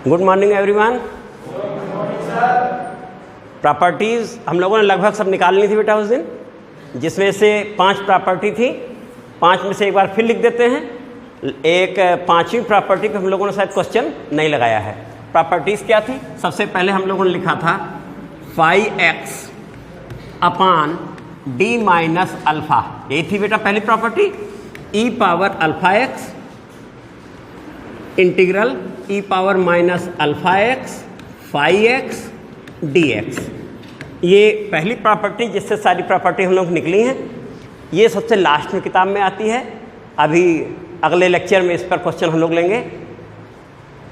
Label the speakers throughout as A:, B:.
A: Good morning everyone. Properties हम लोगों ने लगभग सब निकाल ली थी बेटा उस दिन, जिसमें से 5 प्रॉपर्टी थी। 5 में से एक बार फिर लिख देते हैं। एक 5वीं प्रॉपर्टी पे हम लोगों ने शायद क्वेश्चन नहीं लगाया है। प्रॉपर्टीज़ क्या थी? सबसे पहले हम लोगों ने लिखा था phi X upon D minus alpha. यही थी बेटा पहली property. E power alpha X integral E power minus alpha X phi X D X. ये पहली प्रॉपर्टी जिससे सारी प्रॉपर्टी हम लोग निकली हैं। ये सबसे लास्ट में किताब में आती है। अभी अगले लेक्चर में इस पर क्वेश्चन हम लोग लेंगे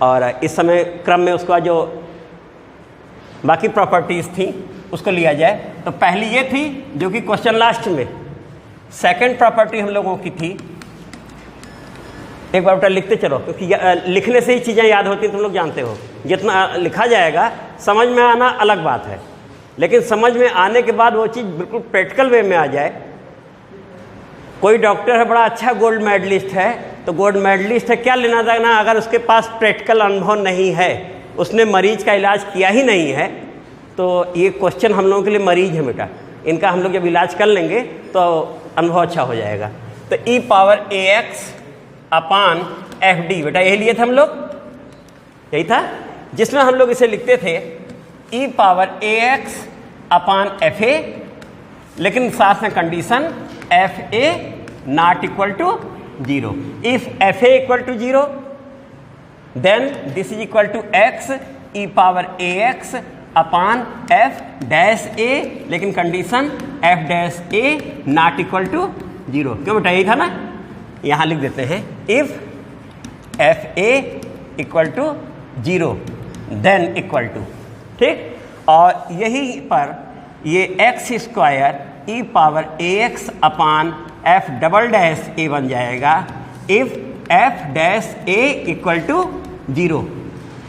A: और इस समय क्रम में उसका जो बाकी प्रॉपर्टीज़ थी उसको लिया जाए। तो पहली ये थी जो कि क्वेश्चन लास्ट में। सेकंड प्रॉपर्टी हम लोगों की थी, एक बार बेटा लिखते चलो क्योंकि लिखने से ही चीज़ें याद होती हैं, तुम लोग जानते हो। जितना लिखा जाएगा समझ में आना अलग बात है, लेकिन समझ में आने के बाद वो चीज़ बिल्कुल प्रैक्टिकल वे में आ जाए। कोई डॉक्टर है, बड़ा अच्छा गोल्ड मेडलिस्ट है, तो गोल्ड मेडलिस्ट है, क्या लेना देना अगर उसके पास प्रैक्टिकल अनुभव नहीं है, उसने मरीज का इलाज किया ही नहीं है। तो ये क्वेश्चन हम लोगों के लिए मरीज है बेटा, इनका हम लोग जब इलाज कर लेंगे तो अनुभव अच्छा हो जाएगा। तो ई पावर ए एक्स अपान एफ डी बेटा यही लिए थे हम लोग, यही था जिसमें हम लोग इसे लिखते थे E power A x upon F A, लेकिन साथ में condition F A not equal to 0। If F A equal to 0 then this is equal to X E power A x upon F dash A, लेकिन condition F dash A not equal to 0। क्यों बेटा यही था ना, यहाँ लिख देते हैं if F A equal to 0 then equal to, ठीक। और यही पर ये x square e power A x upon f double dash a बन जाएगा if f dash a equal to 0।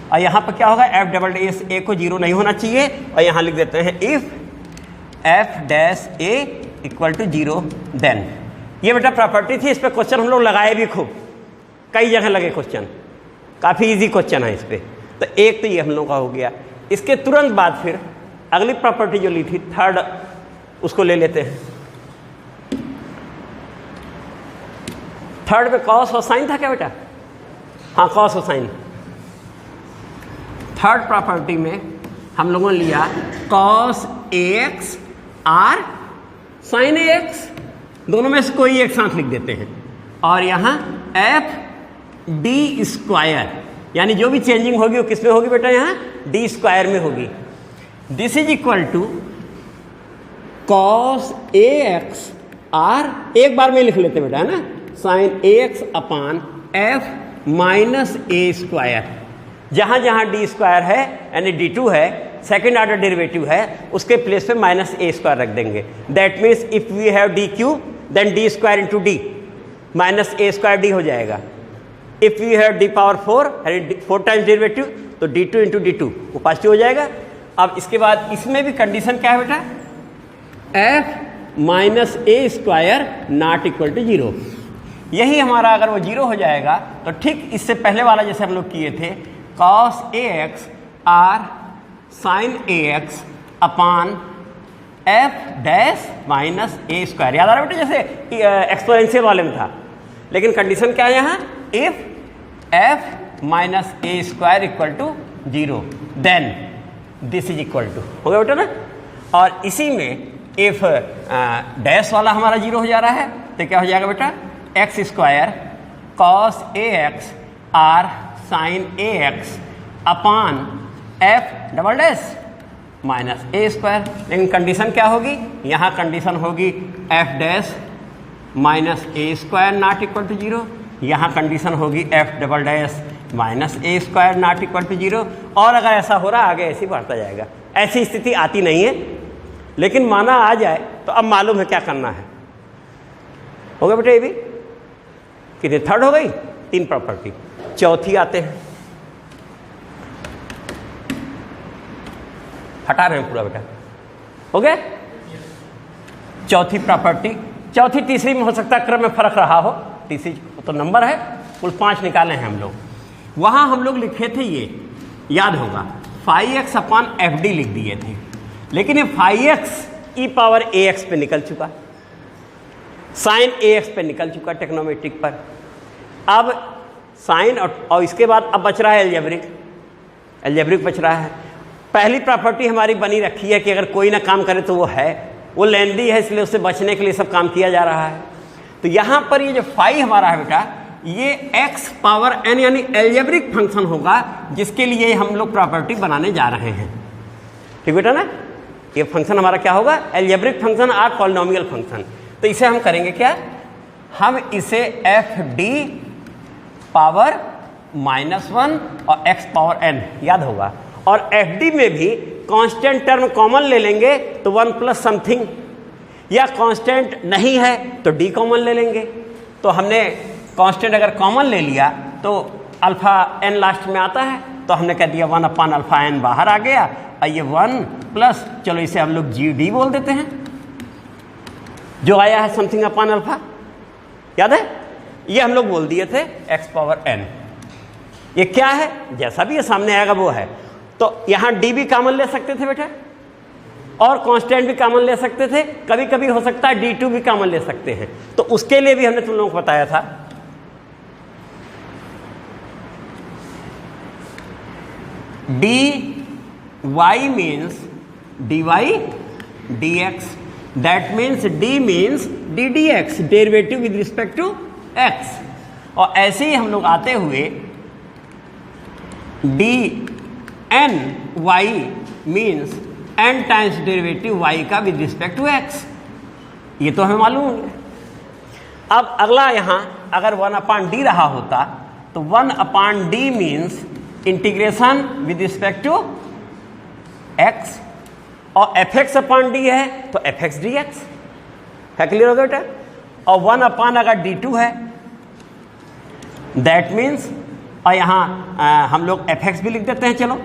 A: और यहाँ पर क्या होगा, एफ डबल डैश ए को 0 नहीं होना चाहिए, और यहाँ लिख देते हैं if f dash a equal to 0 then. ये बेटा प्रॉपर्टी थी, इस पर क्वेश्चन हम लोग लगाए भी खूब, कई जगह लगे क्वेश्चन, काफ़ी इजी क्वेश्चन है इस पर। तो एक तो ये हम लोग का हो गया। इसके तुरंत बाद फिर अगली प्रॉपर्टी जो ली थी थर्ड, उसको ले लेते हैं। थर्ड में कॉस और साइन था क्या बेटा? हाँ, कॉस और साइन। थर्ड प्रॉपर्टी में हम लोगों ने लिया cos a x or sine a x, दोनों में से कोई एक साथ लिख देते हैं। और यहाँ एफ डी स्क्वायर, यानी जो भी चेंजिंग होगी वो किस में होगी बेटा? यहाँ डी स्क्वायर में होगी। This is equal to cos a x or, एक बार में लिख लेते बेटा, है ना, sine a x upon f minus a square. जहाँ जहाँ डी स्क्वायर है यानी D2 है, सेकेंड ऑर्डर डेरिवेटिव है, उसके प्लेस पे माइनस ए स्क्वायर रख देंगे। That means if we have d cube then d square into d minus a square d हो जाएगा। If we have d power 4 यानी 4 टाइम्स डेरिवेटिव तो D2 इंटू D2 वो पॉजिटिव हो जाएगा। अब इसके बाद इसमें भी कंडीशन क्या है बेटा? F minus a square not equal to 0। यही हमारा अगर वो 0 हो जाएगा तो ठीक इससे पहले वाला जैसे हम लोग किए थे cos a x or sine a x upon F dash minus a square, याद आ रहा है बेटा जैसे एक्सपोनेंशियल वाले में था। लेकिन कंडीशन क्या है यहाँ? If f minus a square equal to 0 then this is equal to, हो गया बेटा ना। और इसी में इफ डैश वाला हमारा 0 हो जा रहा है तो क्या हो जाएगा बेटा? X square cos a x or sine a x upon f double dash minus a square. लेकिन कंडीशन क्या होगी? यहाँ कंडीशन होगी f dash minus a square not equal to 0, यहाँ कंडीशन होगी f double dash minus a square not equal to 0। और अगर ऐसा हो रहा आगे ऐसे ही बढ़ता जाएगा। ऐसी स्थिति आती नहीं है, लेकिन माना आ जाए तो अब मालूम है क्या करना है। हो गया बेटा ये भी? कितनी थर्ड हो गई? 3 प्रॉपर्टी। चौथी आते हैं, हटा रहे हैं पूरा बेटा, हो गया। चौथी प्रॉपर्टी, चौथी तीसरी में हो सकता है क्रम में फर्क रहा हो, तीसरी तो नंबर है, कुल 5 निकाले हैं हम लोग। वहाँ हम लोग लिखे थे ये याद होगा phi x upon f d लिख दिए थे, लेकिन ये फाई एक्स ई पावर ए एक्स पे निकल चुका, साइन ए एक्स पे निकल चुका टेक्नोमेट्रिक पर। अब साइन और इसके बाद अब बच रहा है एल्जेब्रिक बच रहा है। पहली प्रॉपर्टी हमारी बनी रखी है कि अगर कोई ना काम करे तो वो लेंदी है, इसलिए उससे बचने के लिए सब काम किया जा रहा है। तो यहाँ पर ये जो फाई हमारा है बेटा, ये x पावर n यानी एल्जेब्रिक फंक्शन होगा, जिसके लिए हम लोग प्रॉपर्टी बनाने जा रहे हैं। ठीक बेटा ना, ये फंक्शन हमारा क्या होगा, एल्जेब्रिक फंक्शन और पॉलिनोमियल फंक्शन। तो इसे हम करेंगे क्या, हम इसे एफ डी पावर -1 और x पावर n याद होगा, और एफ डी में भी कांस्टेंट टर्म कॉमन ले लेंगे तो 1 प्लस समथिंग, या कांस्टेंट नहीं है तो डी कॉमन ले लेंगे। तो हमने कांस्टेंट अगर कॉमन ले लिया तो अल्फा n लास्ट में आता है, तो हमने कह दिया 1 अपान अल्फा n बाहर आ गया, और ये 1 प्लस, चलो इसे हम लोग जी डी बोल देते हैं, जो आया है समथिंग अपान अल्फा, याद है, ये हम लोग बोल दिए थे x पावर n। ये क्या है, जैसा भी ये सामने आएगा वो है। तो यहाँ डी भी कॉमन ले सकते थे बेटा, और कांस्टेंट भी कॉमन ले सकते थे, कभी कभी हो सकता है d2 भी कॉमन ले सकते हैं। तो उसके लिए भी हमने तुम लोगों को बताया था dy means dy dx, that means d means d dx, derivative with respect to x। और ऐसे ही हम लोग आते हुए dn y means n times derivative y का विद रिस्पेक्ट टू x, ये तो हमें मालूम है। अब अगला यहाँ अगर 1 अपान डी रहा होता तो 1 upon D means integration with respect to x, और एफ एक्स अपान डी है तो एफ एक्स डी एक्स है, क्लियर हो गया बेटा। और 1 अपान अगर d2 है दैट मीन्स, और यहाँ हम लोग एफ एक्स भी लिख देते हैं, चलो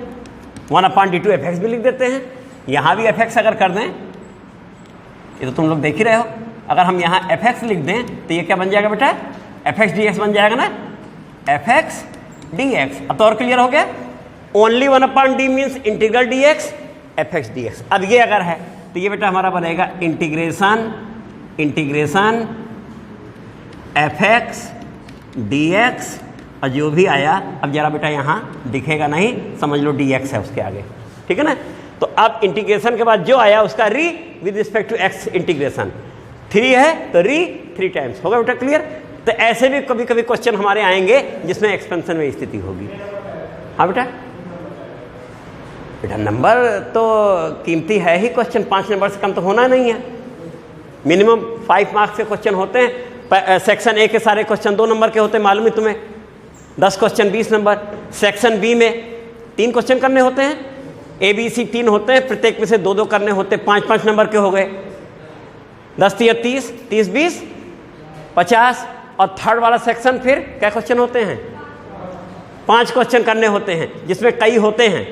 A: 1 अपान d2 एफ एक्स भी लिख देते हैं। यहाँ भी एफ एक्स अगर कर दें, ये तो तुम लोग देख ही रहे हो, अगर हम यहाँ एफ एक्स लिख दें तो ये क्या बन जाएगा बेटा, एफ एक्स डी एक्स बन जाएगा ना, एफ एक्स डी एक्स। अब तो और क्लियर हो गया, only 1 upon D means integral D X F X D X. अब ये अगर है तो ये बेटा हमारा बनेगा integration F X D X, और जो भी आया, अब जरा बेटा यहाँ दिखेगा नहीं, समझ लो डी एक्स है उसके आगे, ठीक है ना। तो अब इंटीग्रेशन के बाद जो आया उसका री with respect to x integration, 3 है तो री 3 टाइम्स होगा बेटा, क्लियर। तो ऐसे भी कभी कभी क्वेश्चन हमारे आएंगे जिसमें एक्सपेंशन में स्थिति होगी। हाँ बेटा, बेटा नंबर तो कीमती है ही, क्वेश्चन 5 नंबर से कम तो होना नहीं है, मिनिमम 5 मार्क्स के क्वेश्चन होते हैं। सेक्शन ए के सारे क्वेश्चन 2 नंबर के होते हैं, मालूम है तुम्हें, 10 क्वेश्चन 20 नंबर। सेक्शन बी में 3 क्वेश्चन करने होते हैं, ए बी सी 3 होते हैं, प्रत्येक में से 2-2 करने होते हैं, 5-5 नंबर के हो गए, 10 या 30, 30-20 50। और थर्ड वाला सेक्शन फिर क्या क्वेश्चन होते हैं, 5 क्वेश्चन करने होते हैं, जिसमें कई होते हैं,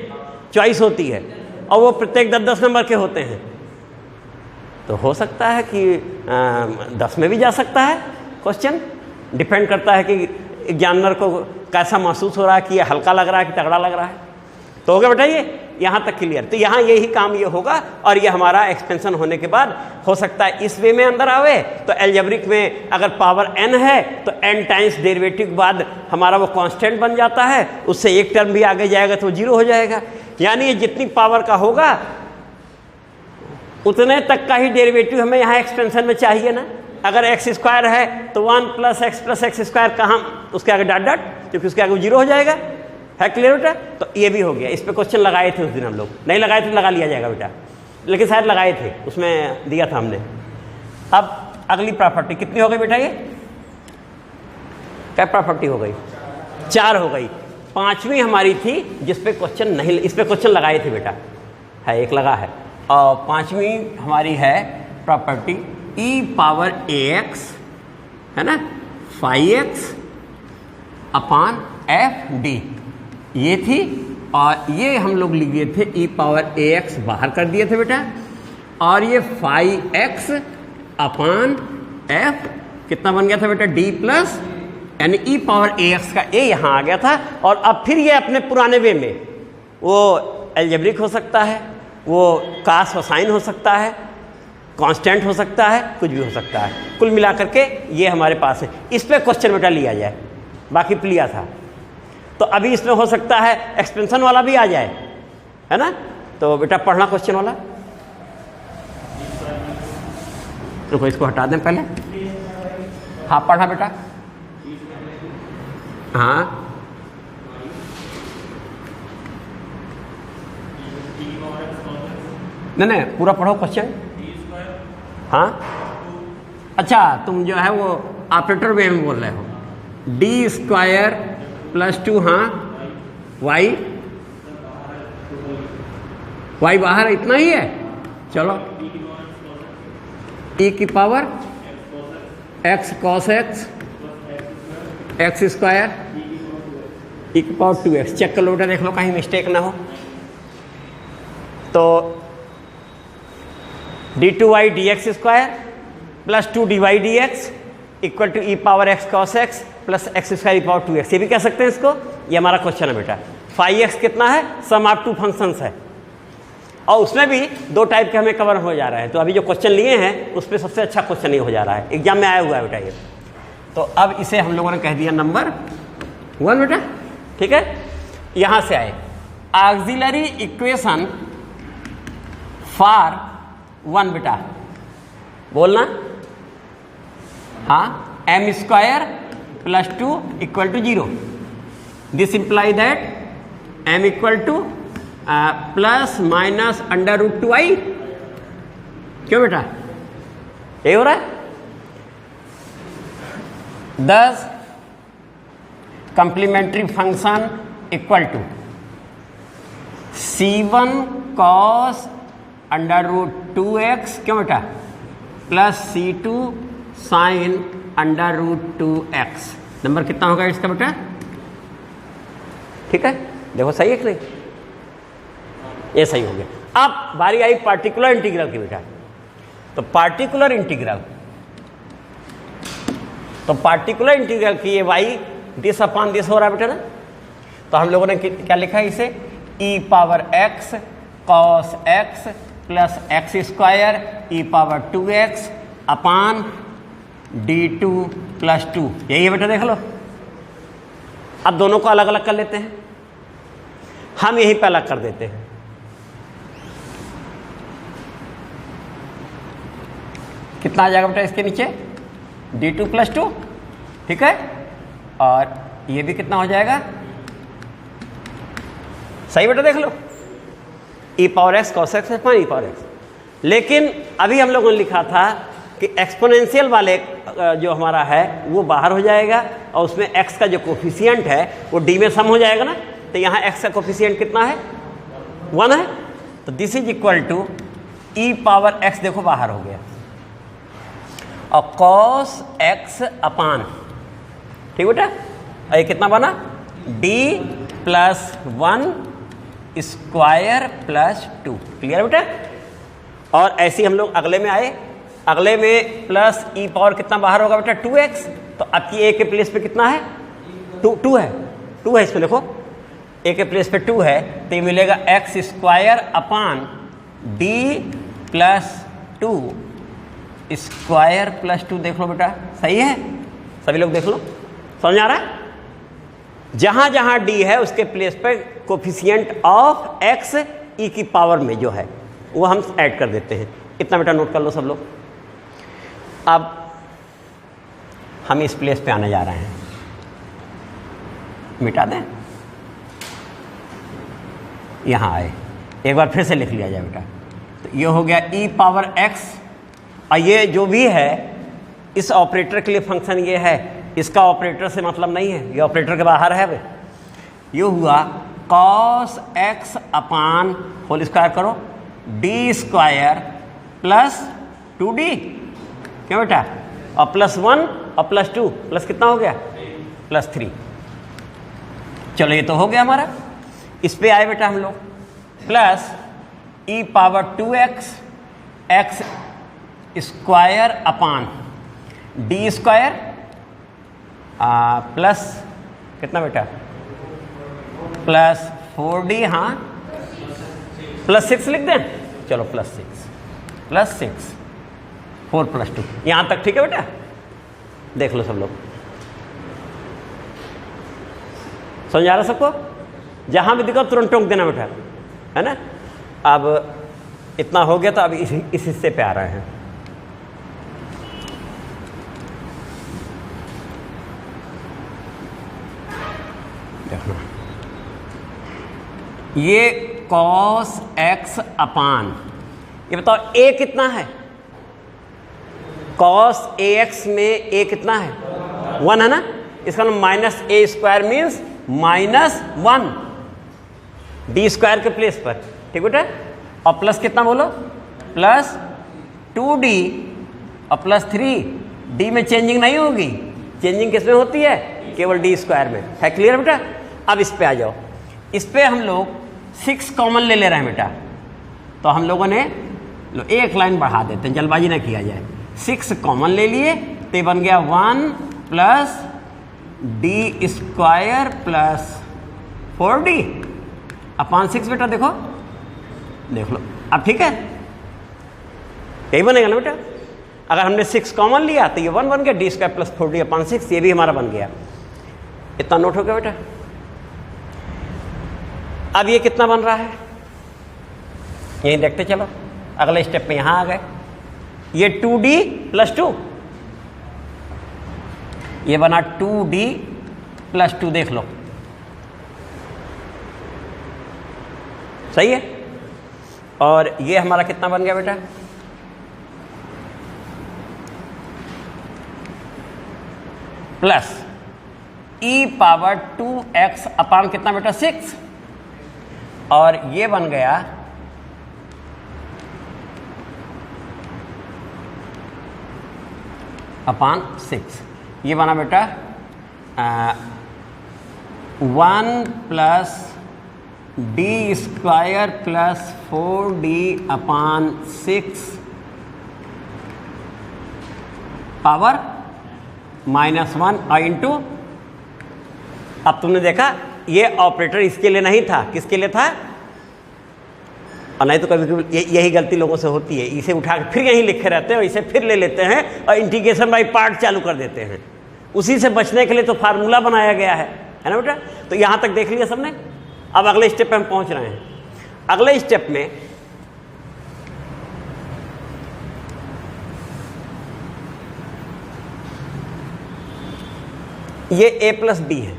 A: चॉइस होती है, और वो प्रत्येक 10-10 नंबर के होते हैं। तो हो सकता है कि 10 में भी जा सकता है क्वेश्चन, डिपेंड करता है कि एग्जामिनर को कैसा महसूस हो रहा है, कि ये हल्का लग रहा है कि तगड़ा लग रहा है। तो हो गया बताइए यहाँ तक क्लियर। तो यहाँ यही काम ये होगा, और ये हमारा एक्सपेंशन होने के बाद हो सकता है इस वे में अंदर आवे। तो एल्जेब्रिक में अगर पावर n है तो n टाइम्स डेरिवेटिव के बाद हमारा वो कांस्टेंट बन जाता है, उससे एक टर्म भी आगे जाएगा तो 0 हो जाएगा। यानी ये जितनी पावर का होगा उतने तक का ही डेरिवेटिव हमें यहाँ एक्सपेंशन में चाहिए ना। अगर एक्स स्क्वायर है तो 1 + x स्क्वायर कहाँ, उसके आगे डॉट डॉट, क्योंकि उसके आगे 0 हो जाएगा, है क्लियर बेटा। तो ये भी हो गया, इस पे क्वेश्चन लगाए थे उस दिन हम लोग, नहीं लगाए थे लगा लिया जाएगा बेटा, लेकिन शायद लगाए थे, उसमें दिया था हमने। अब अगली प्रॉपर्टी कितनी हो गई बेटा, ये क्या प्रॉपर्टी हो गई, 4 हो गई। 5वीं हमारी थी जिस पे क्वेश्चन नहीं, इस पे क्वेश्चन लगाए थे बेटा, है एक लगा है। और 5वीं हमारी है प्रॉपर्टी e⁻ax, है ना, φx अपान fd, ये थी। और ये हम लोग लिख दिए थे e⁻ax बाहर कर दिए थे बेटा, और ये φx अपान f कितना बन गया था बेटा, d प्लस, यानी e⁻ax का a यहाँ आ गया था। और अब फिर ये अपने पुराने वे में वो एल्जेब्रिक हो सकता है, वो कास व साइन हो सकता है, कांस्टेंट हो सकता है, कुछ भी हो सकता है। कुल मिला करके ये हमारे पास है। इस पे क्वेश्चन बेटा लिया जाए, बाकी लिया था। तो अभी इसमें हो सकता है एक्सपेंशन वाला भी आ जाए, है ना। तो बेटा पढ़ना क्वेश्चन वाला, तो इसको हटा दें पहले। हाँ पढ़ना बेटा। हाँ नहीं पूरा पढ़ो क्वेश्चन। हाँ अच्छा, तुम जो है वो ऑपरेटर वे में बोल रहे हो। डी स्क्वायर प्लस 2, हाँ वाई बाहर इतना ही है। चलो e की power x cos x x square e की पावर 2x। चेक कर लो बेटा, देख लो कहीं मिस्टेक ना हो। तो d2y dx square plus 2dy dx equal to e power x cos x plus x square e power 2x। ये भी कह सकते हैं इसको। ये हमारा क्वेश्चन है बेटा। फाई x कितना है, सम ऑफ टू फंक्शंस है, और उसमें भी दो टाइप के हमें कवर हो जा रहे हैं। तो अभी जो क्वेश्चन लिए हैं उसमें सबसे अच्छा क्वेश्चन ये हो जा रहा है, एग्जाम में आया हुआ है बेटा ये। तो अब इसे हम लोगों ने कह दिया नंबर 1 बेटा, ठीक है। यहां से आए ऑक्सिलरी इक्वेशन फॉर 1 बेटा, बोलना। हाँ m square plus 2 equal to 0। This imply that m equal to plus minus under root 2i। क्यों बेटा, ये हो रहा है। 10 complementary function equal to c1 cos under root 2x, क्यों बेटा, plus c2 sine under root 2x। Number कितना होगा इसका बेटा, ठीक है। देखो सही है कि नहीं, ये सही हो गया। अब बारी आई पार्टिकुलर इंटीग्रल की बेटा। तो पार्टिकुलर इंटीग्रल, तो पार्टिकुलर इंटीग्रल की ये y दिस अपॉन दिस हो रहा है बेटा ना। तो हम लोगों ने क्या लिखा है इसे, e power x cos x plus x square e power 2x upon d2 plus 2। यही है बेटा, देख लो। अब दोनों को अलग अलग कर लेते हैं, हम यहीं पे अलग कर देते हैं। कितना आ जाएगा बेटा इसके नीचे, d2 प्लस 2, ठीक है। और ये भी कितना हो जाएगा, सही बेटा, देख लो, e power x cos x upon e power x। लेकिन अभी हम लोगों ने लिखा था कि एक्सपोनेंशियल वाले जो हमारा है वो बाहर हो जाएगा, और उसमें x का जो कोफिशिएंट है वो d में सम हो जाएगा ना। तो यहाँ x का कोफिशिएंट कितना है, 1 है। तो this is equal to e power x, देखो बाहर हो गया, और cos x अपान, ठीक बेटा। और ये कितना बना, d plus 1 square plus 2। Clear बेटा। और ऐसे ही हम लोग अगले में आए, अगले में प्लस e पावर कितना बाहर होगा बेटा, 2x। तो अब की a के प्लेस पे कितना है, 2 है इसमें देखो, a के प्लेस पे 2 है। तो ये मिलेगा x square upon d plus 2 square plus 2। देख लो बेटा, सही है, सभी लोग देख लो, समझ आ रहा है। जहां जहां d है उसके प्लेस पे कोफिशिएंट ऑफ x e की पावर में जो है वो हम ऐड कर देते हैं। इतना बेटा नोट कर लो सब लोग। अब हम इस प्लेस पे आने जा रहे हैं, मिटा दें, यहां आए, एक बार फिर से लिख लिया जाए बेटा। तो ये हो गया e पावर x, और ये जो भी है इस ऑपरेटर के लिए फंक्शन ये है, इसका ऑपरेटर से मतलब नहीं है, ये ऑपरेटर के बाहर है। ये हुआ cos x अपान होल स्क्वायर करो d स्क्वायर प्लस 2d, क्यों बेटा, और प्लस 1 और प्लस 2, प्लस कितना हो गया, प्लस 3। चलो ये तो हो गया हमारा। इस पे आए बेटा हम लोग, plus e power 2x x square upon d square plus कितना बेटा, प्लस 4d, हाँ +6 लिख दें, चलो +6 4 + 2 यहां तक ठीक है बेटा। देख लो सब लोग, समझ आ रहा सबको? जहां भी दिखा तुरंत टोक देना बेटा, है ना। अब इतना हो गया तो अब इस हिस्से पे आ रहे हैं। देखो ये cos x अपान, ये बताओ a कितना है? cos ax में a कितना है? 1 है ना। इसका नाम -a² मीन्स -1 d² के प्लेस पर, ठीक बेटा। और प्लस कितना बोलो? +2d और +3 d में चेंजिंग नहीं होगी, चेंजिंग किस में होती है? केवल d² में, है क्लियर बेटा। अब इस पे आ जाओ, इस पे हम लोग 6 कॉमन ले रहे हैं बेटा। तो हम लोगों ने लो एक लाइन बढ़ा देते हैं, जल्दबाजी ना किया जाए। 6 कॉमन ले लिए तो ये बन गया 1 + d² + 4d अपान 6 बेटा। देखो देख लो, अब ठीक है, यही बनेगा ना बेटा। अगर हमने 6 कॉमन लिया तो ये 1 बन गया, d² + 4d अपान 6, ये भी हमारा बन गया। इतना नोट हो गया बेटा। अब ये कितना बन रहा है यही देखते चलो, अगले स्टेप में यहां आ गए। ये 2d + 2, ये बना 2d + 2, देख लो सही है। और ये हमारा कितना बन गया बेटा? प्लस e⁻2x अपान कितना बेटा? 6। और ये बन गया अपान 6, ये बना बेटा 1 + d² + 4d अपान 6 पावर -1 और इंटू। अब तुमने देखा ये ऑपरेटर इसके लिए नहीं था, किसके लिए था? और नहीं तो कभी कभी यही गलती लोगों से होती है, इसे उठा के फिर यहीं लिखे रहते हैं और इसे फिर ले लेते हैं और इंटीग्रेशन बाय पार्ट चालू कर देते हैं। उसी से बचने के लिए तो फार्मूला बनाया गया है ना बेटा। तो यहां तक देख लिया सबने। अब अगले स्टेप पे हम पहुंच रहे हैं। अगले स्टेप में ये a + b है,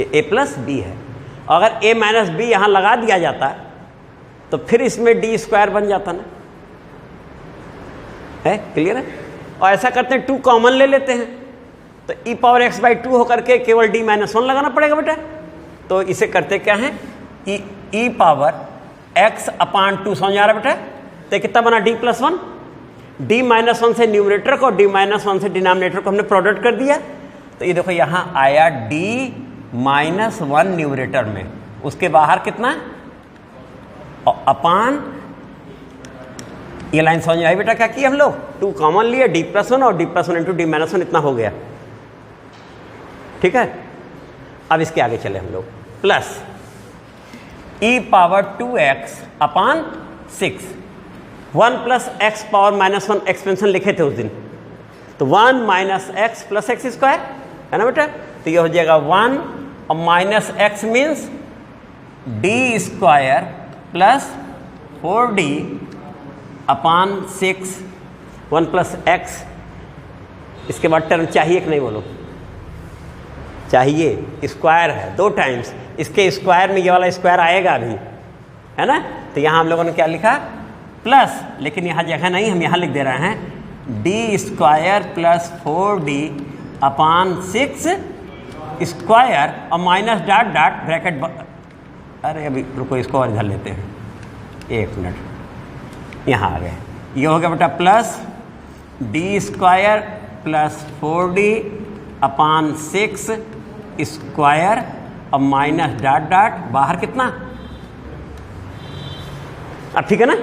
A: ये a + b है। अगर a - b यहां लगा दिया जाता तो फिर इसमें d² बन जाता ना, है क्लियर है। और ऐसा करते हैं 2 कॉमन ले लेते हैं तो e⁻x/2 होकर के केवल d - 1 लगाना पड़ेगा बेटा। तो इसे करते क्या है? e⁻x अपान 2 समझ आ रहा बेटा। तो कितना बना? d + 1, d - 1 से न्यूमरेटर को, d - 1 से डिनोमिनेटर को हमने प्रोडक्ट कर दिया। तो ये देखो यहां आया d - 1 न्यूमरेटर में, उसके बाहर कितना? अपान, ये लाइन समझ में आई बेटा? क्या किया हम लोग? 2 कॉमन लिए, d + 1 और d + 1 × d - 1 इतना हो गया, ठीक है। अब इसके आगे चले हम लोग, प्लस e⁻2x अपान 6, 1 + x पावर -1 एक्सपेंशन लिखे थे उस दिन। तो 1 - x + x² है ना बेटा। तो ये हो जाएगा 1 और -x मीन्स d² + 4d अपान 6, 1 + x। इसके बाद टर्म चाहिए कि नहीं बोलो? चाहिए, स्क्वायर है 2 टाइम्स, इसके स्क्वायर में ये वाला स्क्वायर आएगा अभी, है ना। तो यहाँ हम लोगों ने क्या लिखा? प्लस, लेकिन यहाँ जगह नहीं, हम यहाँ लिख दे रहे हैं d² + 4d अपान 6 स्क्वायर और -... ब्रैकेट। अरे अभी रुको, इसको और इधर लेते हैं, 1 मिनट। यहाँ आ गए, ये हो गया बेटा प्लस d² + 4d अपान 6 स्क्वायर और -... बाहर कितना? अब ठीक है ना।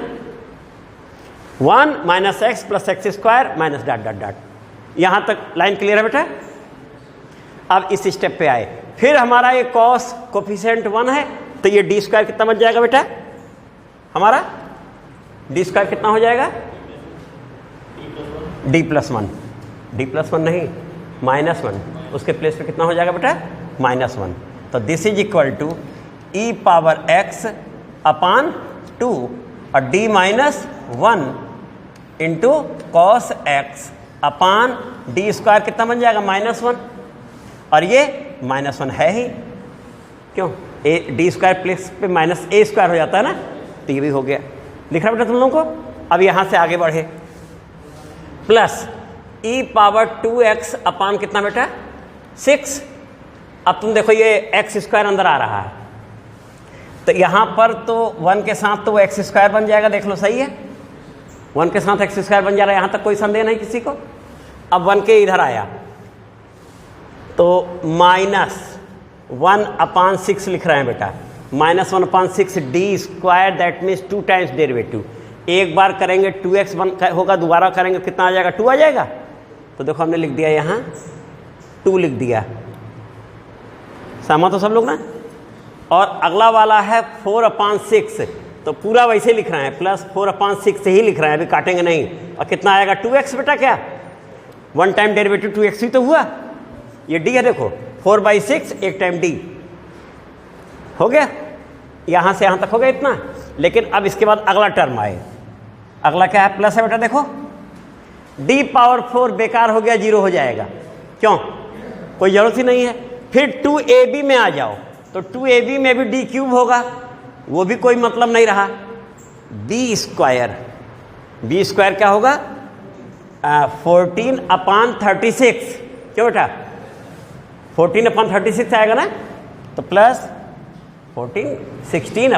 A: 1 - x + x² - ... यहां तक लाइन क्लियर है बेटा। अब इस स्टेप पे आए, फिर हमारा ये cos कोफिशिएंट 1 है तो ये d² कितना बन जाएगा बेटा? हमारा डी स्क्वायर कितना हो जाएगा, डी प्लस वन नहीं -1, उसके प्लेस पे कितना हो जाएगा बेटा, -1। तो this is equal to e power x upon 2 और d minus 1 into cos x upon d square कितना बन जाएगा, -1। और ये -1 है ही, क्यों, ए डी स्क्वायर प्लेस पे माइनस ए स्क्वायर हो जाता है ना, तो ये भी हो गया। लिख रहा बेटा तुम लोगों को। अब यहाँ से आगे बढ़े, प्लस e पावर 2x अपान कितना बेटा, 6। अब तुम देखो ये एक्स स्क्वायर अंदर आ रहा है, तो यहाँ पर तो 1 के साथ तो वो एक्स स्क्वायर बन जाएगा, देख लो सही है, 1 के साथ एक्स स्क्वायर बन जा रहा है, यहाँ तक कोई संदेह नहीं किसी को। अब 1 के इधर आया तो -1 अपान 6 लिख रहे हैं बेटा, -1 अपान 6 D square, that means 2 times derivative. एक बार करेंगे 2x होगा, दोबारा करेंगे कितना आ जाएगा, 2 आ जाएगा। तो देखो हमने लिख दिया यहाँ 2 लिख दिया, सहमत हो सब लोग ना। और अगला वाला है 4 अपान 6, तो पूरा वैसे लिख रहे हैं, प्लस 4 अपान 6 से ही लिख रहे हैं, अभी काटेंगे नहीं। और कितना आएगा, 2x बेटा, क्या 1 टाइम डेरिवेटिव 2x ही तो हुआ, ये d है देखो, 4/6 एक टाइम d हो गया, यहाँ से यहाँ तक हो गया इतना। लेकिन अब इसके बाद अगला टर्म आए, अगला क्या है, प्लस है बेटा, देखो d पावर 4 बेकार हो गया, 0 हो जाएगा, क्यों, कोई जरूरत ही नहीं है। फिर 2ab में आ जाओ, तो 2ab में भी d क्यूब होगा, वो भी कोई मतलब नहीं रहा। b स्क्वायर क्या होगा, 14 अपान 36, क्यों बेटा, 14 अपान 36 आएगा ना, तो प्लस 16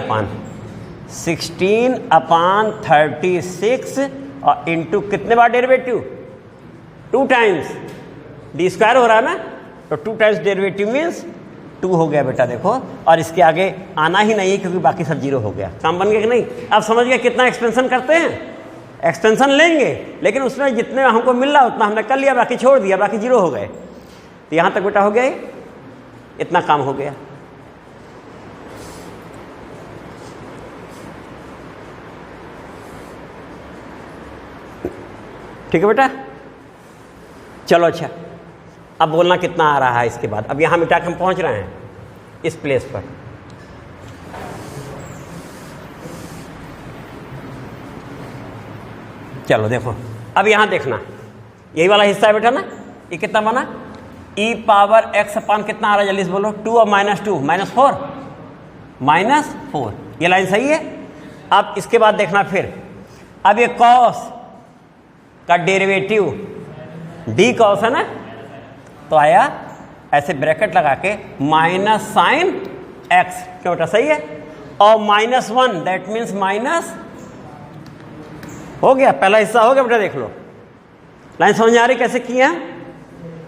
A: अपान 36 और इंटू कितने बार डेरिवेटिव, 2 टाइम्स, डी स्क्वायर हो रहा है ना, तो 2 टाइम्स डेरिवेटिव मीन्स 2 हो गया बेटा, देखो। और इसके आगे आना ही नहीं है क्योंकि बाकी सब 0 हो गया, काम बन गया कि नहीं। अब समझ गया कितना एक्सपेंशन करते हैं, एक्सपेंशन लेंगे, लेकिन उसमें जितने हमको मिल रहा उतना हमने कर लिया, बाकी छोड़ दिया, बाकी 0 हो गए। तो यहाँ तक बेटा हो गया, इतना काम हो गया। ठीक है बेटा, चलो अच्छा, अब बोलना कितना आ रहा है इसके बाद। अब यहाँ मिटा के हम पहुँच रहे हैं इस प्लेस पर। चलो देखो, अब यहाँ देखना, यही वाला हिस्सा है बेटा ना, ये कितना बना, e पावर x अपान कितना आ रहा है, जल्दी से बोलो, 2 और -2 -4, ये लाइन सही है। अब इसके बाद देखना फिर, अब ये cos का डेरिवेटिव d cos है ना, तो आया ऐसे ब्रैकेट लगा के माइनस साइन x, क्यों बेटा सही है, और -1 दैट मीन्स माइनस, हो गया पहला हिस्सा हो गया बेटा, देख लो लाइन समझ आ रही कैसे किया।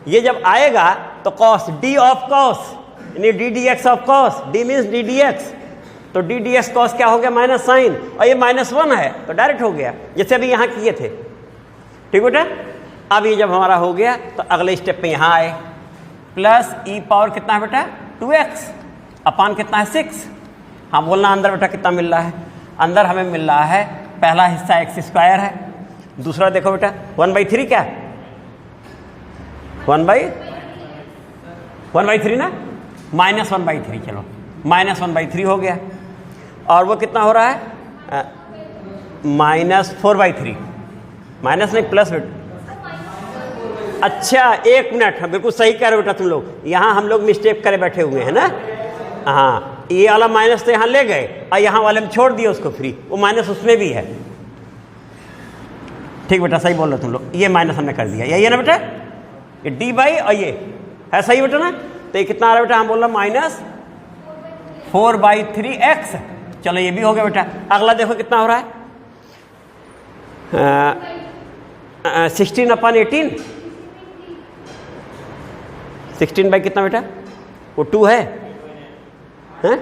A: ये जब आएगा तो cos d ऑफ cos यानी d dx of cos, d means d dx, तो d dx cos क्या हो गया, माइनस साइन, और ये -1 है तो डायरेक्ट हो गया, जैसे अभी यहाँ किए थे। ठीक बेटा, अब ये जब हमारा हो गया तो अगले स्टेप पे यहाँ आए, प्लस e पावर कितना है बेटा, 2x अपान कितना है, 6। हाँ बोलना अंदर बेटा कितना मिल रहा है, अंदर हमें मिल रहा है पहला हिस्सा x स्क्वायर है, दूसरा देखो बेटा 1/3, क्या 1/3 ना, -1/3, चलो -1/3 हो गया। और वो कितना हो रहा है, -4/3, माइनस नहीं प्लस बेटा, अच्छा 1 मिनट, बिल्कुल सही कह रहे हो बेटा तुम लोग, यहाँ हम लोग मिस्टेक करे बैठे हुए हैं ना। हाँ, ये वाला माइनस तो यहाँ ले गए और यहाँ वाले में छोड़ दिया उसको फ्री, वो माइनस उसमें भी है। ठीक बेटा, सही बोल रहे हो तुम लोग, ये माइनस हमने कर दिया, यही है ना बेटा, ये डी बाई और ये है, सही बेटा ना। तो ये कितना आ रहा है बेटा, हम बोल रहे -4/3x, चलो ये भी हो गया बेटा। अगला देखो कितना हो रहा है, 16/18, 16 बाई कितना बेटा, वो 2 है, हैं?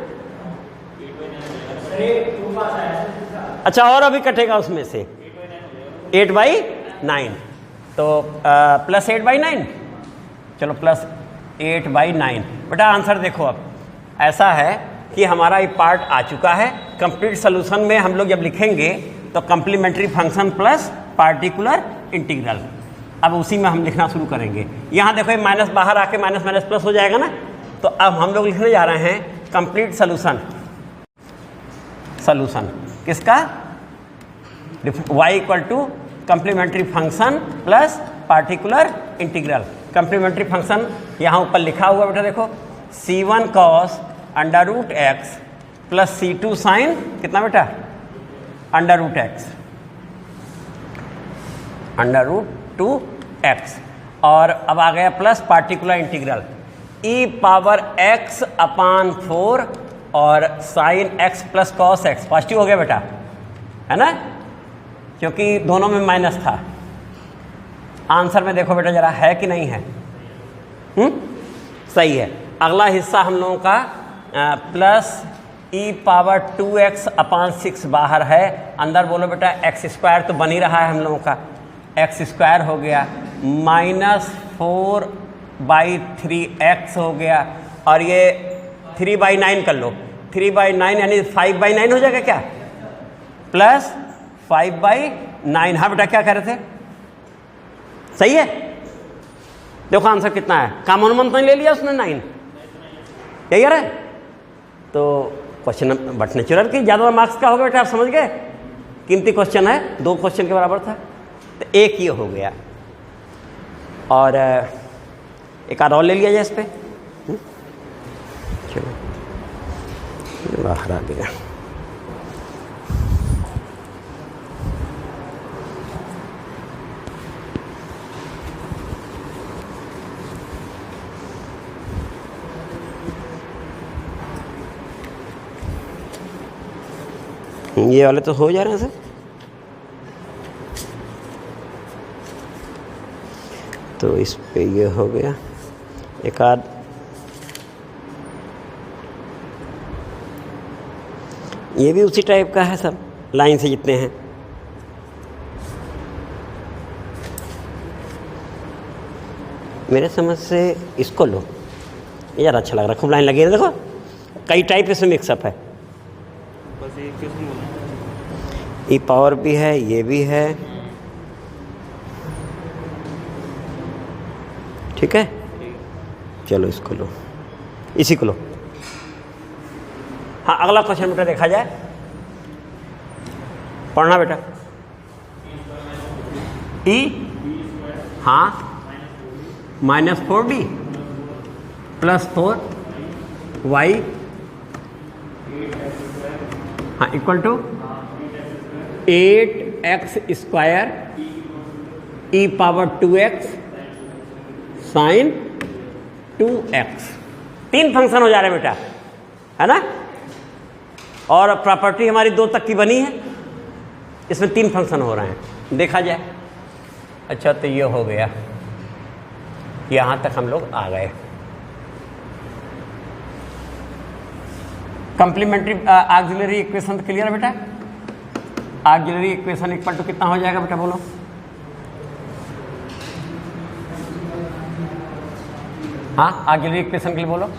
A: अच्छा और अभी कटेगा उसमें से 8/9, तो प्लस 8/9, चलो प्लस 8/9 बेटा। आंसर देखो, अब ऐसा है कि हमारा ये पार्ट आ चुका है। कंप्लीट सोल्यूशन में हम लोग जब लिखेंगे तो complementary function plus particular integral, अब उसी में हम लिखना शुरू करेंगे। यहाँ देखो ये माइनस बाहर आके माइनस माइनस प्लस हो जाएगा ना, तो अब हम लोग लिखने जा रहे हैं कंप्लीट सोल्यूशन। सोल्यूशन किसका? y equal to complementary function plus particular integral. Complementary function यहाँ ऊपर लिखा हुआ बेटा देखो, c1 cos under root x plus c2 sine कितना बेटा? Under root x, under root 2x। और अब आ गया plus particular integral e power x upon 4 और sine x plus cos x। Positive हो गया बेटा, है ना, क्योंकि दोनों में माइनस था। आंसर में देखो बेटा जरा है कि नहीं है? सही है। अगला हिस्सा हम लोगों का प्लस e पावर 2x अपान 6 बाहर है, अंदर बोलो बेटा एक्स स्क्वायर तो बन ही रहा है हम लोगों का, एक्स स्क्वायर हो गया, माइनस 4/3x हो गया, और ये 3/9 कर लो, 3/9 यानी 5/9 हो जाएगा क्या? प्लस 5/9। हाँ बेटा क्या कह रहे थे? सही है। देखो आंसर कितना है, कॉमन वन तो नहीं ले लिया उसने 9, यही है। तो क्वेश्चन बट नेचुरल की ज़्यादा मार्क्स का होगा बेटा, आप समझ गए, कीमती क्वेश्चन है, 2 क्वेश्चन के बराबर था, तो एक ये हो गया। और एक आध और ले लिया जाए इस पर, चलो बाहर आ गया। ये वाले तो हो जा रहे हैं सर। तो इस पे ये हो गया, एक आध ये भी उसी टाइप का है सब, लाइन से जितने हैं। मेरे समझ से इसको लो, ये ज़्यादा अच्छा लग रहा है, खूब लाइन लगी है। देखो कई टाइप इसमें मिक्सअप है, ई पावर भी है, ये भी है, ठीक है। चलो इसको लो, इसी को लो। हाँ अगला क्वेश्चन बेटा देखा जाए, पढ़ना बेटा। ई हाँ -4d प्लस 4y हाँ equal to 8x square e power 2x sine 2x। 3 function हो जा रहे हैं बेटा, है ना, और प्रॉपर्टी हमारी 2 तक की बनी है, इसमें 3 फंक्शन हो रहे हैं, देखा जाए। अच्छा तो ये हो गया, यहाँ तक हम लोग आ गए। कंप्लीमेंट्री ऑक्सिलरी इक्वेशन क्लियर है बेटा? ऑक्सिलरी इक्वेशन इक्वल टू कितना हो जाएगा बेटा, बोलो। हाँ ऑक्सिलरी इक्वेशन के लिए बोलो।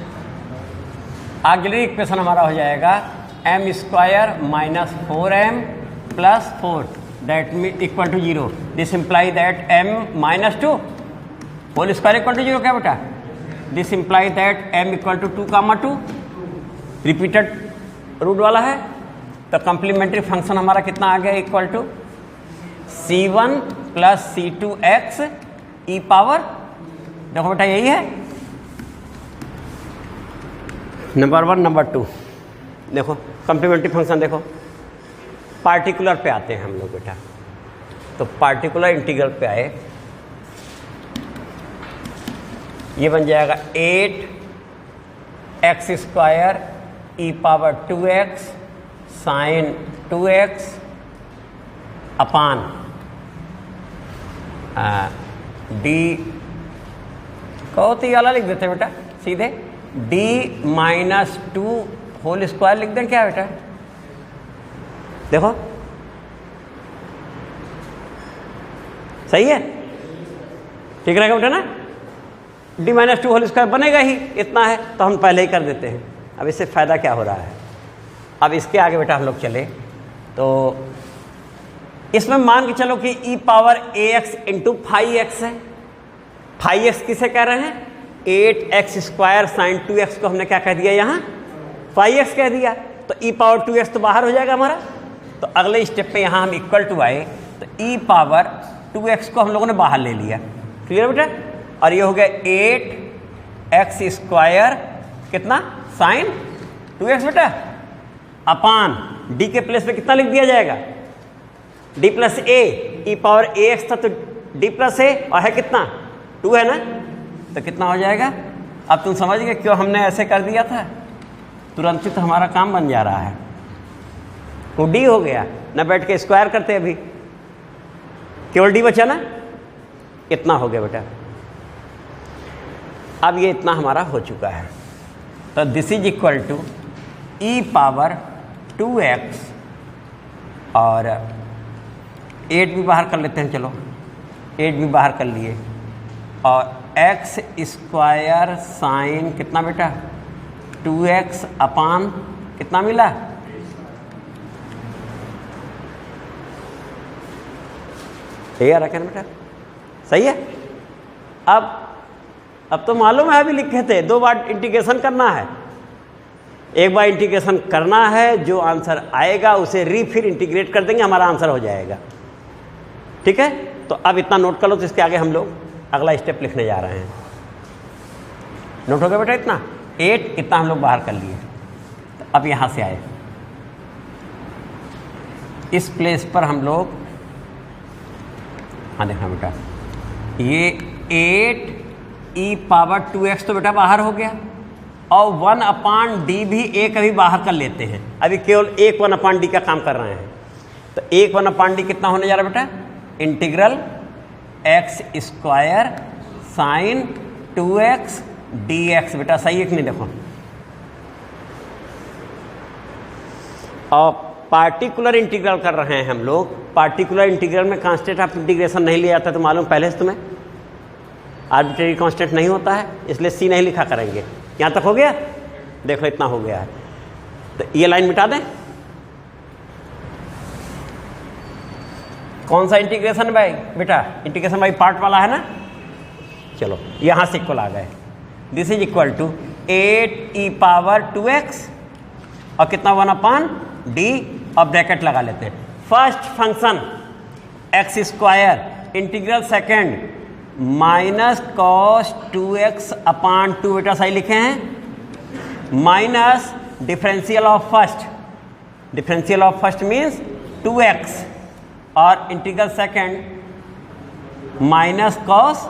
A: ऑक्सिलरी इक्वेशन हमारा हो जाएगा m square minus 4m plus 4 that mean equal to 0। This imply that m minus 2 whole square equal to 0 क्या बेटा? This imply that m equal to 2, repeated root वाला है। तो कंप्लीमेंट्री फंक्शन हमारा कितना आ गया, equal to c1 plus c2x e power, देखो बेटा यही है नंबर 1। नंबर 2 देखो कंप्लीमेंट्री फंक्शन, देखो पार्टिकुलर पे आते हैं हम लोग बेटा। तो पार्टिकुलर इंटीग्रल पे आए, ये बन जाएगा 8x square e power 2x sine 2x अपान डी कहो तो ये वाला लिख देते हैं बेटा सीधे, d माइनस 2 होल स्क्वायर लिख दें क्या बेटा? देखो सही है, ठीक रहेगा बेटा ना। d माइनस 2 होल स्क्वायर बनेगा ही, इतना है तो हम पहले ही कर देते हैं। अब इससे फ़ायदा क्या हो रहा है? अब इसके आगे बेटा हम लोग चले तो इसमें मान के चलो कि e power ax into 5x है। 5x किसे कह रहे हैं? 8x स्क्वायर साइन 2x को हमने क्या कह दिया यहाँ? 5x कह दिया। तो e पावर 2x तो बाहर हो जाएगा हमारा। तो अगले स्टेप पे यहाँ हम इक्वल टू आए तो e पावर 2x को हम लोगों ने बाहर ले लिया। क्लियर बेटा? और ये हो गया 8x स्क्वायर कितना साइन 2x बेटा अपान d के प्लेस पे कितना लिख दिया जाएगा? d प्लस ए, ई पावर ए एक्स था तो d प्लस ए और है कितना 2 है ना, तो कितना हो जाएगा? अब तुम समझ गए क्यों हमने ऐसे कर दिया था? तुरंत ही तो हमारा काम बन जा रहा है। वो d हो गया ना, बैठ के स्क्वायर करते अभी, केवल d बचा ना, इतना हो गया बेटा। अब ये इतना हमारा हो चुका है तो this is equal to e power 2x और 8 भी बाहर कर लेते हैं, चलो 8 भी बाहर कर लिए और x स्क्वायर साइन कितना बेटा 2x अपान कितना मिला? ये आ रहा बेटा, सही है। अब तो मालूम है, अभी लिखे थे 2 बार इंटीग्रेशन करना है। एक बार इंटीग्रेशन करना है, जो आंसर आएगा उसे फिर इंटीग्रेट कर देंगे, हमारा आंसर हो जाएगा। ठीक है, तो अब इतना नोट कर लो। तो इसके आगे हम लोग अगला स्टेप लिखने जा रहे हैं। नोट हो गया बेटा? इतना 8 इतना हम लोग बाहर कर लिए। तो अब यहाँ से आए इस प्लेस पर हम लोग, हाँ देखना बेटा, ये 8 ई पावर 2x तो बेटा बाहर हो गया और 1 अपान डी भी ए कभी बाहर कर लेते हैं। अभी केवल एक 1 अपान डी का काम कर रहे हैं। तो एक 1 अपान डी कितना होने जा रहा है बेटा? Integral x square sine 2x dx। बेटा सही है कि नहीं? देखो, और पार्टिकुलर इंटीग्रल कर रहे हैं हम लोग। पार्टिकुलर इंटीग्रल में कांस्टेंट ऑफ इंटीग्रेशन नहीं लिया जाता, तो मालूम पहले से तुम्हें आर्बिट्रेरी कांस्टेंट नहीं होता है, इसलिए सी नहीं लिखा करेंगे। यहाँ तक हो गया? देखो इतना हो गया है। तो ये लाइन मिटा दें। कौन सा इंटीग्रेशन भाई बेटा? इंटीग्रेशन भाई पार्ट वाला है ना। चलो यहाँ से इक्वल आ गए। This is equal to 8 e power 2x और कितना 1 अपान डी और ब्रैकेट लगा लेते हैं। First function x square integral second minus cos 2x upon 2 बेटा सही लिखे हैं, minus differential of first, differential of first means 2x और integral second minus cos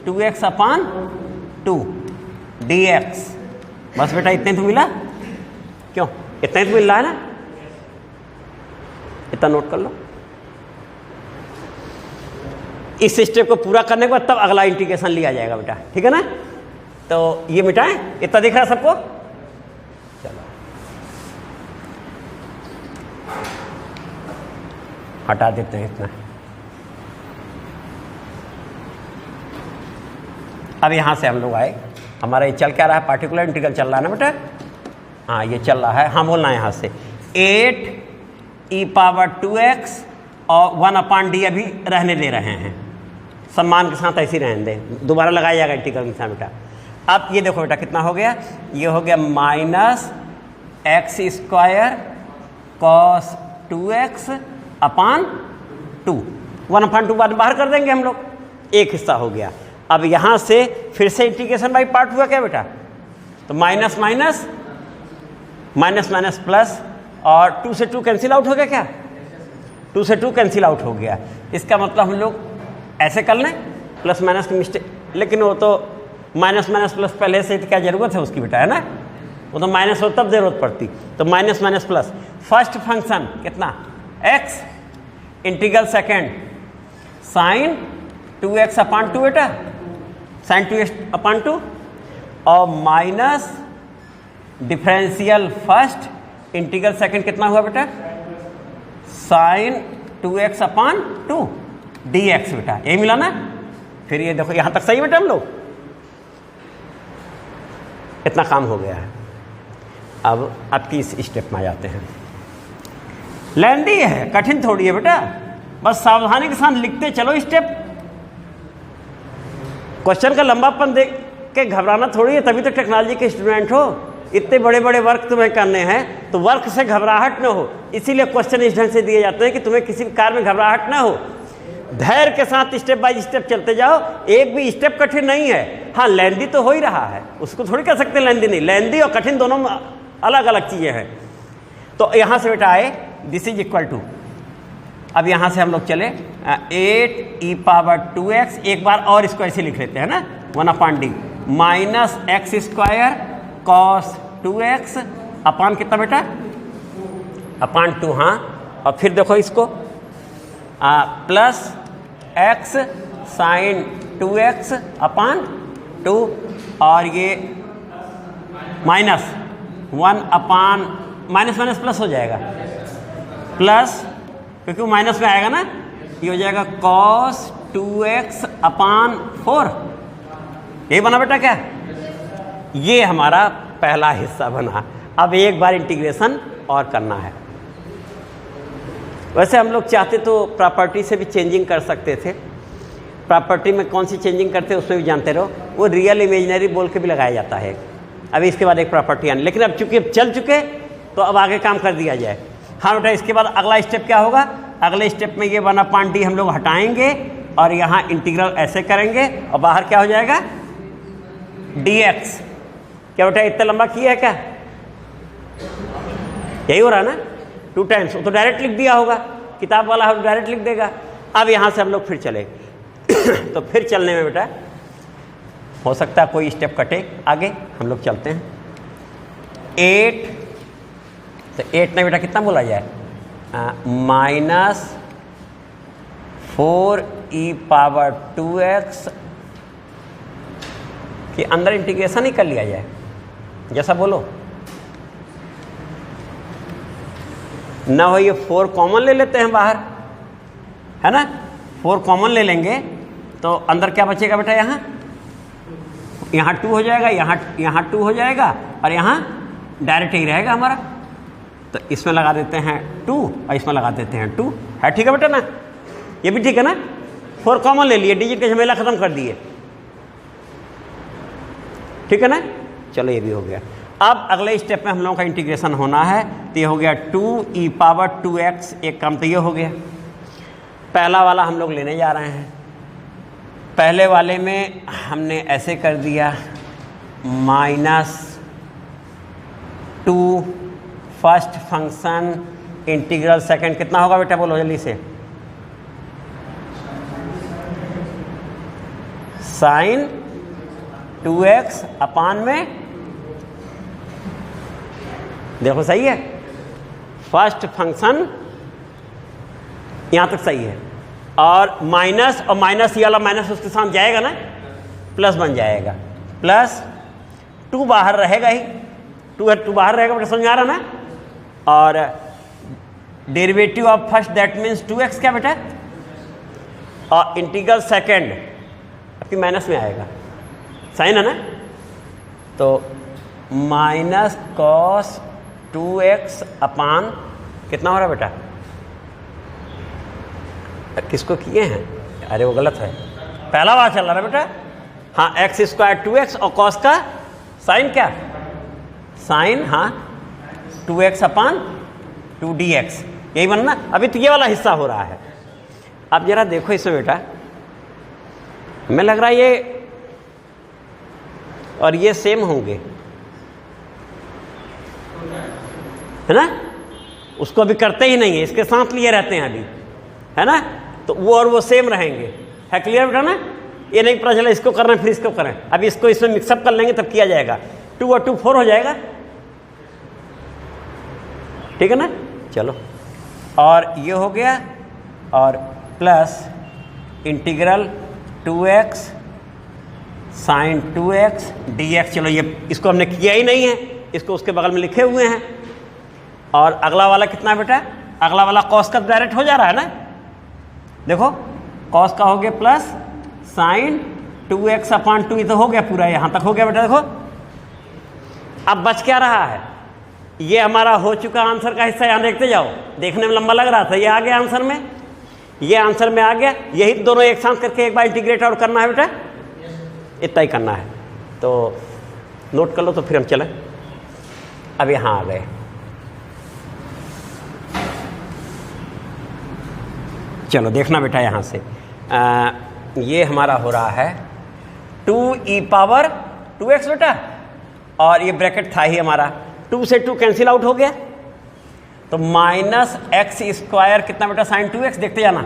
A: 2x upon 2 dx। बस बेटा इतने तो मिला, क्यों इतना ही तो मिल रहा है ना, इतना नोट कर लो। इस स्टेप को पूरा करने के बाद तब अगला इंटीग्रेशन लिया जाएगा बेटा, ठीक है ना। तो ये मिटाएं, इतना दिख रहा है सबको? चलो हटा देते हैं इतना। अब यहां से हम लोग आए, हमारा ये चल क्या रहा है? पार्टिकुलर इंटीग्रल चल रहा है ना बेटा। हाँ ये चल रहा है, हाँ बोलना है यहाँ से 8 ई पावर 2x और 1 अपान डी अभी रहने दे रहे हैं, सम्मान के साथ ऐसे ही रहने दें, दोबारा लगाया जाएगा इंटीग्रल के साथ बेटा। अब ये देखो बेटा कितना हो गया? ये हो गया minus x square cos 2x upon 2, 1 अपान 2 बाद में बाहर कर देंगे हम लोग, एक हिस्सा हो गया। अब यहाँ से फिर से इंटीग्रेशन बाई पार्ट हुआ क्या बेटा? तो minus minus minus minus plus और 2 से 2 कैंसिल आउट हो गया क्या? 2 से 2 कैंसिल आउट हो गया। इसका मतलब हम लोग ऐसे कर लें, प्लस माइनस की मिस्टेक, लेकिन वो तो माइनस माइनस प्लस पहले से क्या ज़रूरत है उसकी बेटा, है ना। वो तो माइनस हो तब ज़रूरत पड़ती, तो minus minus plus. First function कितना x, integral second sine 2x upon 2 बेटा, साइन 2x अपान 2 और minus differential first integral second कितना हुआ बेटा? साइन 2x अपान 2 dx बेटा, यही मिला ना। फिर ये देखो यहाँ तक सही बेटा, हम लोग इतना काम हो गया है। अब की इस स्टेप में आ जाते हैं। लेंदी है, कठिन थोड़ी है बेटा, बस सावधानी के साथ लिखते चलो स्टेप। क्वेश्चन का लंबापन देख के घबराना थोड़ी है, तभी तो टेक्नोलॉजी के स्टूडेंट हो। इतने बड़े बड़े वर्क तुम्हें करने हैं तो वर्क से घबराहट ना हो, इसीलिए क्वेश्चन इस ढंग से दिए जाते हैं कि तुम्हें किसी भी कार्य में घबराहट ना हो। धैर्य के साथ स्टेप बाय स्टेप चलते जाओ, एक भी स्टेप कठिन नहीं है। हाँ लेंदी तो हो ही रहा है, उसको थोड़ी कह सकते लेंदी नहीं, लेंदी और कठिन दोनों अलग अलग चीजें हैं। तो यहां से बेटा आए दिस इज इक्वल टू, अब यहां से हम लोग चले 8e⁻²x, एक बार और इसको ऐसे लिख लेते हैं ना, 1/d minus x² cos 2x अपान कितना बेटा, अपान 2। हाँ, और फिर देखो इसको plus x sin 2x upon 2, और ये minus 1 upon minus minus plus हो जाएगा, प्लस क्योंकि वो माइनस में आएगा ना, ये हो जाएगा cos 2x अपान 4। यही बना बेटा क्या, ये हमारा पहला हिस्सा बना। अब एक बार इंटीग्रेशन और करना है। वैसे हम लोग चाहते तो प्रॉपर्टी से भी चेंजिंग कर सकते थे, प्रॉपर्टी में कौन सी चेंजिंग करते हैं उसमें भी जानते रहो, वो रियल इमेजिनरी बोल के भी लगाया जाता है। अभी इसके बाद एक प्रॉपर्टी आनी, लेकिन अब चूंकि चल चुके तो अब आगे काम कर दिया जाए। हाँ बेटा, इसके बाद अगला स्टेप क्या होगा, अगले स्टेप में ये 1/d हम लोग हटाएंगे और यहाँ इंटीग्रल ऐसे करेंगे और बाहर क्या हो जाएगा dx। क्या बेटा इतना लंबा किया है क्या, यही हो रहा है ना, 2 टाइम्स, वो तो डायरेक्ट लिख दिया होगा, किताब वाला हम डायरेक्ट लिख देगा। अब यहाँ से हम लोग फिर चले तो फिर चलने में बेटा हो सकता है कोई स्टेप कटे, आगे हम लोग चलते हैं 8, तो 8 ने बेटा कितना बोला जाए, माइनस 4e⁻²x कि अंदर इंटीग्रेशन ही कर लिया जाए, जैसा बोलो ना हो। ये 4 कॉमन ले लेते हैं बाहर, है ना, 4 कॉमन ले लेंगे तो अंदर क्या बचेगा बेटा, यहाँ 2 हो जाएगा, यहाँ 2 हो जाएगा, और यहाँ डायरेक्ट ही रहेगा हमारा। तो इसमें लगा देते हैं 2 और इसमें लगा देते हैं 2, है ठीक है बेटा ना, ये भी ठीक है ना। 4 कॉमन ले लिए, डिजिट का झमेला खत्म कर दिए, ठीक है ना। चलो ये भी हो गया। अब अगले स्टेप में हम लोगों का इंटीग्रेशन होना है, तो ये हो गया 2e⁻²x, एक काम तो ये हो गया। पहला वाला हम लोग लेने जा रहे हैं, पहले वाले में हमने ऐसे कर दिया -2 फर्स्ट फंक्शन इंटीग्रल सेकंड, कितना होगा बेटा बोलो जल्दी से, sin 2x अपान में, देखो सही है, फर्स्ट फंक्शन यहां तक सही है, और माइनस, और माइनस ये वाला माइनस उसके साथ जाएगा ना, प्लस बन जाएगा, प्लस 2 बाहर रहेगा ही, 2 बाहर रहेगा बेटा, समझ आ रहा ना। और derivative of first that means 2x क्या बेटा, और इंटीग्रल सेकंड आपकी माइनस में आएगा, साइन है ना, तो माइनस cos 2x अपान कितना हो रहा है बेटा, किसको किए हैं, अरे वो गलत है, पहला बार चल रहा है बेटा। हाँ x² 2x और cos का साइन क्या, साइन, हाँ 2x अपान 2dx, यही बनना। अभी तो ये वाला हिस्सा हो रहा है। अब जरा देखो इसमें बेटा, हमें लग रहा है ये और ये सेम होंगे, है ना, उसको अभी करते ही नहीं है, इसके साथ लिए रहते हैं अभी, है ना, तो वो और वो सेम रहेंगे, है क्लियर बेटा ना। ये नहीं पता चला इसको करना फिर इसको करें, अभी इसको इसमें मिक्सअप कर लेंगे तब किया जाएगा, 2 और 2 4 हो जाएगा, ठीक है ना। चलो, और ये हो गया, और plus integral 2x sin 2x dx। चलो ये इसको हमने किया ही नहीं है, इसको उसके बगल में लिखे हुए हैं। और अगला वाला कितना है बेटा, अगला वाला cos का डायरेक्ट हो जा रहा है ना, देखो cos का हो गया प्लस sin 2x अपान 2, ये तो हो गया पूरा, यहां तक हो गया बेटा। देखो अब बच क्या रहा है, ये हमारा हो चुका आंसर का हिस्सा, यहाँ देखते जाओ, देखने में लंबा लग रहा था, ये आ गया आंसर में, ये आंसर में आ गया। यही दोनों एक साथ करके एक बार इंटीग्रेट और करना है बेटा, इतना ही करना है। तो नोट कर लो, तो फिर हम चलें। अब यहाँ आ गए, चलो देखना बेटा यहाँ से, ये हमारा हो रहा है 2e पावर 2x बेटा, और ये ब्रैकेट था ही हमारा, 2 से 2 कैंसिल आउट हो गया, तो माइनस एक्स स्क्वायर कितना बेटा साइन 2x, देखते जाना,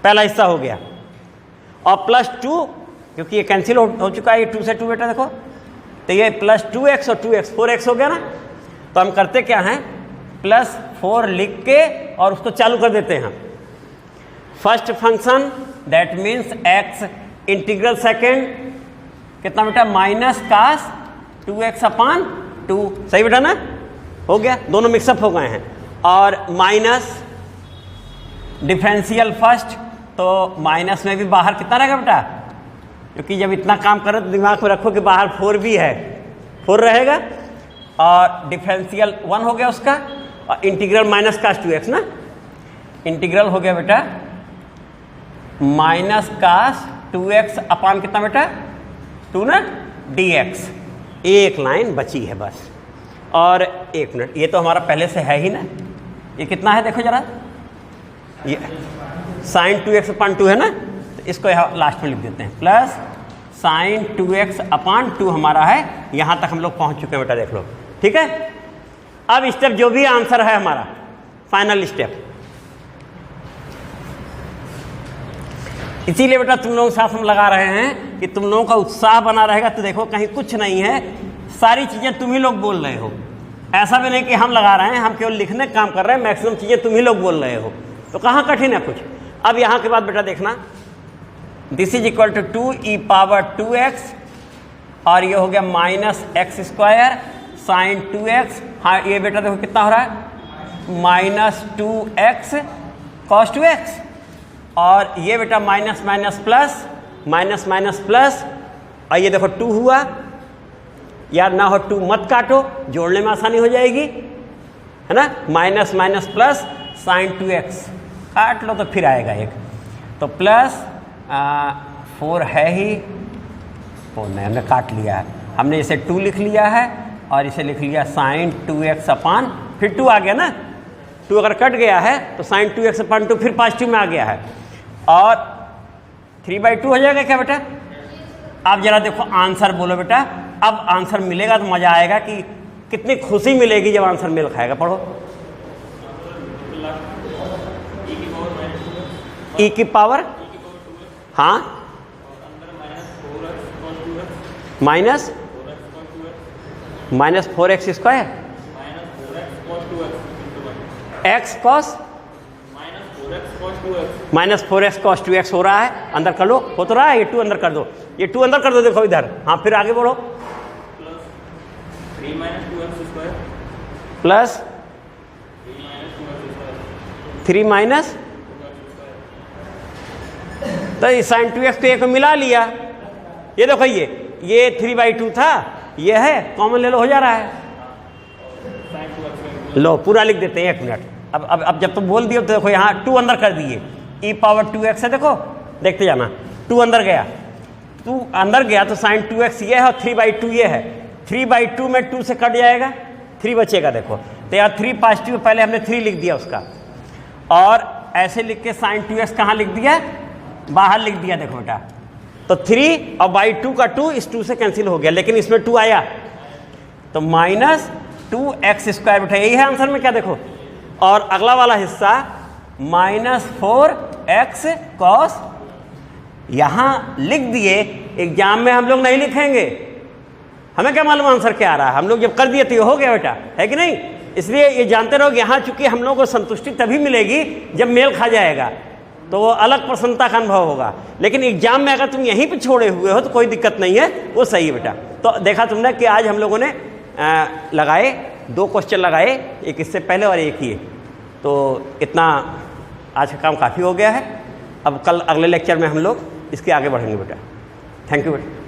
A: पहला हिस्सा हो गया, और प्लस 2 क्योंकि ये कैंसिल हो चुका है, ये 2 से 2 बेटा देखो, तो ये प्लस 2x और 2x 4x हो गया ना। तो हम करते क्या हैं, प्लस 4 लिख के और उसको चालू कर देते हैं। First function that means x, integral second कितना बेटा माइनस कास 2x अपान 2, सही बेटा ना, हो गया, दोनों मिक्सअप हो गए हैं। और माइनस डिफरेंशियल फर्स्ट, तो माइनस में भी बाहर कितना रहेगा बेटा, क्योंकि जब इतना काम करो तो दिमाग में रखो कि बाहर 4 भी है, 4 रहेगा, और डिफरेंशियल 1 हो गया उसका, और इंटीग्रल माइनस कास 2x ना, इंटीग्रल हो गया बेटा माइनस कास 2x अपान कितना बेटा 2 ना dx, एक लाइन बची है बस। और एक मिनट, ये तो हमारा पहले से है ही ना, ये कितना है देखो जरा, ये साइन 2x अपान 2 है ना, तो इसको यहाँ लास्ट में लिख देते हैं, प्लस साइन 2x अपान 2 हमारा है, यहाँ तक हम लोग पहुँच चुके हैं बेटा, देख लो, ठीक है। अब स्टेप जो भी आंसर है हमारा फाइनल स्टेप, इसीलिए बेटा तुम लोगों के साथ हम लगा रहे हैं कि तुम लोगों का उत्साह बना रहेगा। तो देखो कहीं कुछ नहीं है, सारी चीज़ें तुम ही लोग बोल रहे हो, ऐसा भी नहीं कि हम लगा रहे हैं, हम केवल लिखने का काम कर रहे हैं, मैक्सिमम चीज़ें तुम ही लोग बोल रहे हो, तो कहाँ कठिन है कुछ। अब यहाँ के बाद बेटा देखना, this is equal to 2e power 2x, और ये हो गया minus x square sine 2x, हाँ ये बेटा देखो कितना हो रहा है माइनस 2x कॉस 2x, और ये बेटा minus minus plus, minus minus plus, और ये देखो 2 हुआ, यार ना हो 2 मत काटो, जोड़ने में आसानी हो जाएगी, है ना, minus minus plus sign 2x, काट लो तो फिर आएगा एक, तो प्लस 4 है ही, 4 नहीं हमने काट लिया है, हमने इसे 2 लिख लिया है, और इसे लिख लिया साइन 2x अपान, फिर 2 आ गया ना, 2 अगर कट गया है तो साइन 2x अपान 2 फिर पॉजिटिव में आ गया है, और 3/2 हो जाएगा क्या बेटा। अब जरा देखो आंसर बोलो बेटा, अब आंसर मिलेगा तो मजा आएगा कि कितनी खुशी मिलेगी जब आंसर मेल खाएगा। पढ़ो, e की पावर, हाँ minus 4x square x cos minus 4x cos 2x हो रहा है, अंदर कर लो, हो तो रहा है, ये 2 अंदर कर दो, ये 2 अंदर कर दो, देखो इधर, हाँ फिर आगे बढ़ो, प्लस 3 माइनस, तो साइन 2x तो एक मिला लिया, ये देखो ये 3/2 था, ये है कॉमन ले लो, हो जा रहा है, लो पूरा लिख देते हैं, 1 मिनट। अब जब तुम बोल दिए तो देखो यहाँ 2 अंदर कर दिए, e पावर 2x है, देखो देखते जाना, 2 अंदर गया, 2 अंदर गया तो साइन 2x ये है, और 3/2 ये है, 3/2 में 2 से कट जाएगा, 3 बचेगा, देखो तो यार 3 पॉजिटिव, पहले हमने 3 लिख दिया उसका, और ऐसे लिख के साइन 2x कहाँ लिख दिया, बाहर लिख दिया, देखो बेटा, तो 3 और बाई 2 का 2 इस 2 से कैंसिल हो गया, लेकिन इसमें 2 आया, तो माइनस 2x स्क्वायर बेटा, यही है आंसर में क्या, देखो, और अगला वाला हिस्सा माइनस 4x कॉस, यहां लिख दिए, एग्जाम में हम लोग नहीं लिखेंगे, हमें क्या मालूम आंसर क्या आ रहा है, हम लोग जब कर दिए तो ये हो गया बेटा, है कि नहीं। इसलिए ये जानते रहो, यहाँ चूंकि हम लोगों को संतुष्टि तभी मिलेगी जब मेल खा जाएगा, तो वो अलग प्रसन्नता का अनुभव होगा, लेकिन एग्जाम में अगर तुम यहीं पे छोड़े हुए हो तो कोई दिक्कत नहीं है, वो सही है बेटा। तो देखा तुमने कि आज हम लोगों ने लगाए 2 क्वेश्चन लगाए, एक इससे पहले और एक ये, तो इतना आज का काम काफ़ी हो गया है। अब कल अगले लेक्चर में हम लोग इसके आगे बढ़ेंगे बेटा। थैंक यू बेटा।